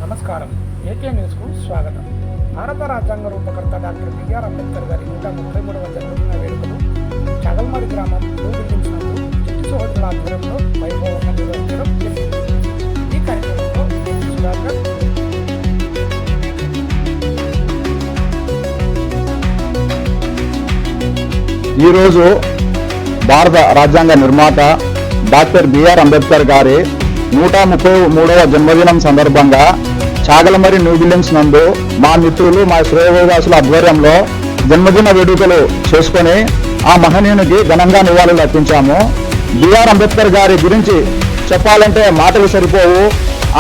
నమస్కారం. ఏకే న్యూస్కు స్వాగతం. భారత రాజ్యాంగ రూపకర్త డాక్టర్ బిఆర్ అంబేద్కర్ గారి 133వ జన్మదిన వేడుకలు చాగల్మరి గ్రామం న్యూ బిల్డింగ్స్ నందు చిట్టి సోదరుల ఆధ్వర్యంలో వైభవంగా నిర్వహించడం జరిగింది. ఈ కార్యక్రమంలో సుధాకర్, ఈరోజు భారత రాజ్యాంగ నిర్మాత డాక్టర్ బిఆర్ అంబేద్కర్ గారి 133వ జన్మదినం సందర్భంగా చాగలమరి న్యూ బిల్డింగ్స్ నందు మా మిత్రులు, మా శ్రేయోభిలాషుల ఆధ్వర్యంలో జన్మదిన వేడుకలు చేసుకొని ఆ మహనీయునికి ఘనంగా నివాళులు అర్పించాము. బిఆర్ అంబేద్కర్ గారి గురించి చెప్పాలంటే మాటలు సరిపోవు.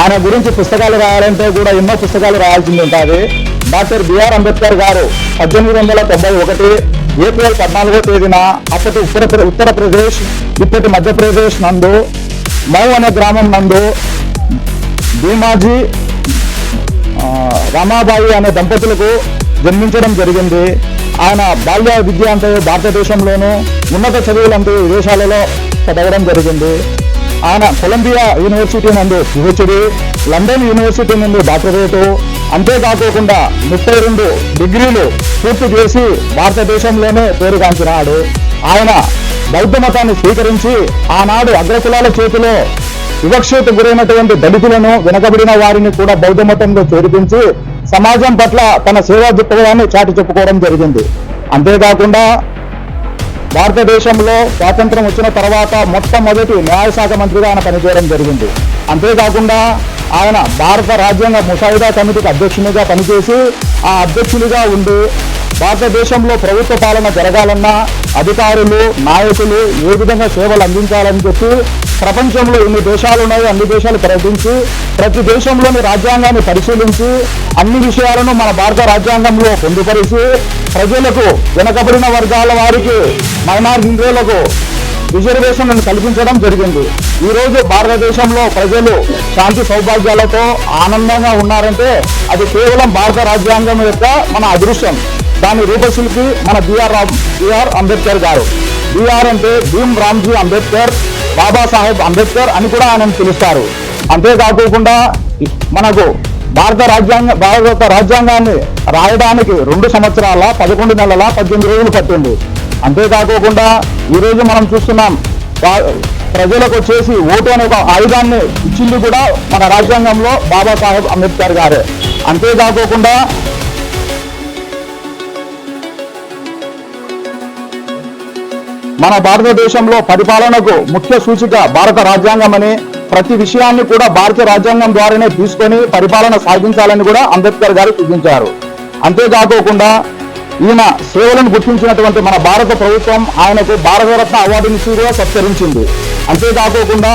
ఆయన గురించి పుస్తకాలు రాయాలంటే కూడా ఎన్నో పుస్తకాలు రాయాల్సింది ఉంటుంది. డాక్టర్ బిఆర్ అంబేద్కర్ గారు 1891 ఏప్రిల్ 14వ తేదీన అప్పటి ఉత్తరప్రదేశ్, ఇప్పటి మధ్యప్రదేశ్ నందు మౌ అనే గ్రామం నందు భీమాజీ రమాబాయి అనే దంపతులకు జన్మించడం జరిగింది. ఆయన బాల్య విద్య అంతా భారతదేశంలోనూ, ఉన్నత చదువులంతా విదేశాలలో చదవడం జరిగింది. ఆయన కొలంబియా యూనివర్సిటీ నందు పిహెచ్డి, లండన్ యూనివర్సిటీ నుండి డాక్టరేటు, అంతేకాకుండా 32 డిగ్రీలు పూర్తి చేసి భారతదేశంలోనే పేరుగాంచినాడు. ఆయన బౌద్ధ మతాన్ని స్వీకరించి ఆనాడు అగ్రకులాల చేతిలో వివక్షకు గురైనటువంటి దళితులను, వెనకబడిన వారిని కూడా బౌద్ధ మతంలో చేర్పించి సమాజం పట్ల తన సేవా దృక్పథాన్ని చాటి చెప్పుకోవడం జరిగింది. అంతేకాకుండా భారతదేశంలో స్వాతంత్రం వచ్చిన తర్వాత మొట్టమొదటి న్యాయశాఖ మంత్రిగా ఆయన పనిచేయడం జరిగింది. అంతేకాకుండా ఆయన భారత రాజ్యాంగ ముసాయిదా కమిటీకి అధ్యక్షునిగా పనిచేసి ఆ అధ్యక్షునిగా ఉండి భారతదేశంలో ప్రభుత్వ పాలన జరగాలన్నా అధికారులు, నాయకులు ఏ విధంగా సేవలు అందించాలని చెప్పి ప్రపంచంలో ఎన్ని దేశాలు ఉన్నాయో అన్ని దేశాలు ప్రకటించి ప్రతి దేశంలోని రాజ్యాంగాన్ని పరిశీలించి అన్ని విషయాలను మన భారత రాజ్యాంగంలో పొందుపరిచి ప్రజలకు, వెనకబడిన వర్గాల వారికి, మైనారిటీలకు రిజర్వేషన్లను కల్పించడం జరిగింది. ఈరోజు భారతదేశంలో ప్రజలు శాంతి సౌభాగ్యాలతో ఆనందంగా ఉన్నారంటే అది కేవలం భారత రాజ్యాంగం యొక్క మన అదృష్టం. దాని రూపశిల్పి మన బిఆర్ అంబేద్కర్ గారు. బిఆర్ అంటే భీమ్ రామ్జీ అంబేద్కర్, బాబాసాహెబ్ అంబేద్కర్ అని కూడా ఆయనను పిలుస్తారు. అంతేకాకుండా మనకు భారత రాజ్యాంగాన్ని రాయడానికి 2 సంవత్సరాల 11 నెలల 18 రోజులు పట్టింది. అంతేకాకుండా ఈరోజు మనం చూస్తున్నాం, ప్రజలకు వచ్చేసి ఓటు అనే ఒక ఆయుధాన్ని ఇచ్చింది కూడా మన రాజ్యాంగంలో బాబాసాహెబ్ అంబేద్కర్ గారే. అంతేకాకుండా మన భారతదేశంలో పరిపాలనకు ముఖ్య సూచిక భారత రాజ్యాంగం అని, ప్రతి విషయాన్ని కూడా భారత రాజ్యాంగం ద్వారానే తీసుకొని పరిపాలన సాగించాలని కూడా అంబేద్కర్ గారు సూచించారు. అంతేకాకుండా ఈయన సేవలను గుర్తించినటువంటి మన భారత ప్రభుత్వం ఆయనకు భారతరత్న అవార్డుని కూడా సత్కరించింది. అంతేకాకుండా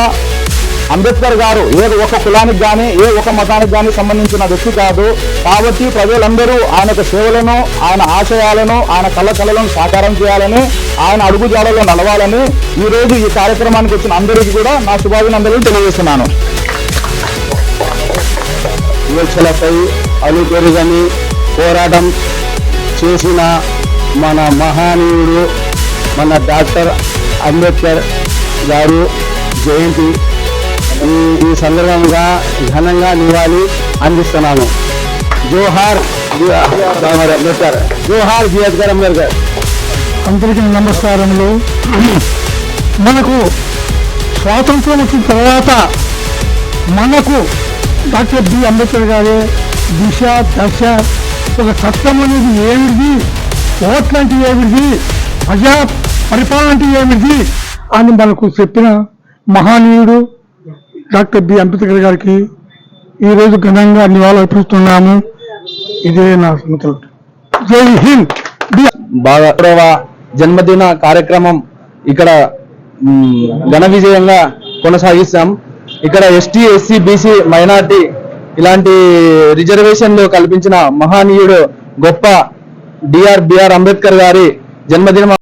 అంబేద్కర్ గారు ఏ ఒక కులానికి కానీ ఏ ఒక మతానికి కానీ సంబంధించిన వ్యక్తి కాదు. కాబట్టి ప్రజలందరూ ఆయన సేవలను, ఆయన ఆశయాలను, ఆయన కళలను సాకారం చేయాలని, ఆయన అడుగుజాడలో నడవాలని ఈరోజు ఈ కార్యక్రమానికి వచ్చిన అందరికీ కూడా నా శుభాభినందనలు తెలియజేస్తున్నాను. వివక్షలపై అలుపెరుగని పోరాటం చేసిన మన మహనీయుడు మన డాక్టర్ అంబేద్కర్ గారు జయంతి ఈ సందర్భంగా ఘనంగా నివాళి అందిస్తున్నాను. జోహార్ అంబేద్కర్, జోహార్ బిఆర్ అంబేద్కర్. అందరికీ నమస్కారములు. మనకు స్వాతంత్రం వచ్చిన తర్వాత మనకు డాక్టర్ బి అంబేద్కర్ గారు దిశ దశ, ఒక చట్టం అనేది ఏమిటి, ఓట్లు అంటే ఏమిటి, ప్రజా పరిపాలన అంటే ఏమిటి అని మనకు చెప్పిన మహనీయుడు డాక్టర్ బి అంబేద్కర్ గారికి ఈరోజు ఘనంగా నివాళులు అర్పిస్తున్నాము. ఇదే నా మిత్రుడు. జై హింద్. బాగా జన్మదిన కార్యక్రమం ఇక్కడ ఘన విజయంగా కొనసాగిస్తాం. ఇక్కడ ఎస్టీ, ఎస్సీ, బీసీ, మైనార్టీ ఇలాంటి రిజర్వేషన్లు కల్పించిన మహనీయుడు గొప్ప బిఆర్ అంబేద్కర్ గారి జన్మదినం